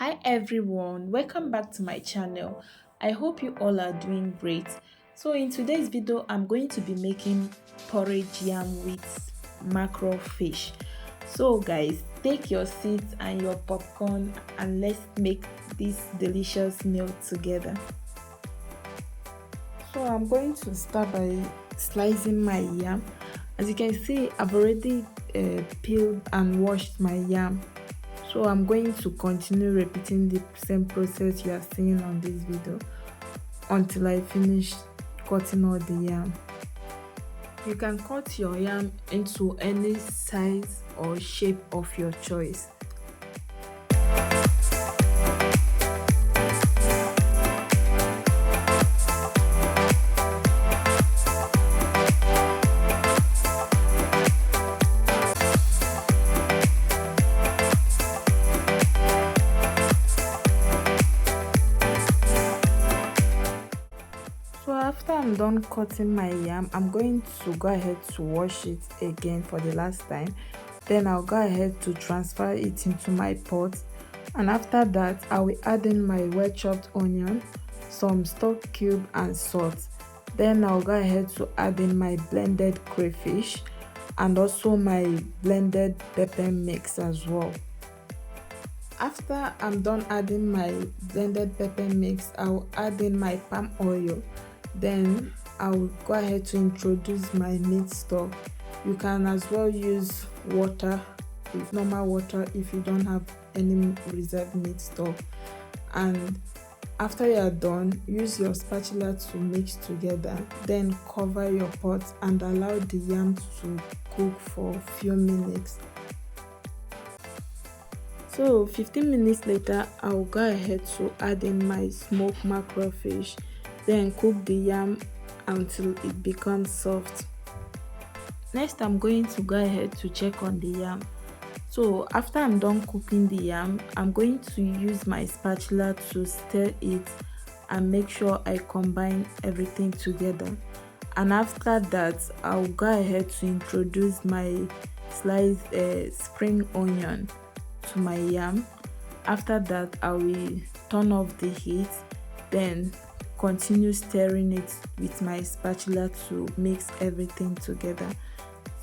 Hi everyone, welcome back to my channel. I hope you all are doing great. So in today's video, I'm going to be making porridge yam with mackerel fish. So guys, take your seats and your popcorn and let's make this delicious meal together. So I'm going to start by slicing my yam. As you can see, I've already peeled and washed my yam. So I'm going to continue repeating the same process you are seeing on this video until I finish cutting all the yam. You can cut your yam into any size or shape of your choice. So after I'm done cutting my yam, I'm going to go ahead to wash it again for the last time. Then I'll go ahead to transfer it into my pot, and after that I will add in my well chopped onion, some stock cube and salt. Then I'll go ahead to add in my blended crayfish and also my blended pepper mix as well. After I'm done adding my blended pepper mix, I'll add in my palm oil. Then I'll go ahead to introduce my meat stock. You can as well use water, with normal water, if you don't have any reserved meat stock. And after you are done, use your spatula to mix together. Then cover your pot and allow the yam to cook for a few minutes. So 15 minutes later, I'll go ahead to add in my smoked mackerel fish. Then cook the yam until it becomes soft. Next, I'm going to go ahead to check on the yam. So after I'm done cooking the yam, I'm going to use my spatula to stir it and make sure I combine everything together. And after that, I'll go ahead to introduce my sliced spring onion to my yam. After that, I will turn off the heat, then continue stirring it with my spatula to mix everything together.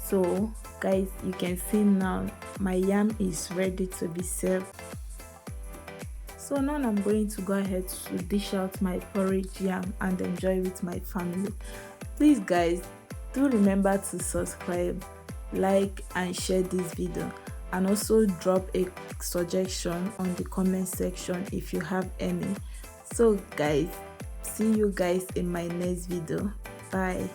So guys, you can see now my yam is ready to be served. So now I'm going to go ahead to dish out my porridge yam and enjoy with my family. Please guys, do remember to subscribe, like and share this video, and also drop a suggestion on the comment section if you have any. So guys, see you guys in my next video. Bye.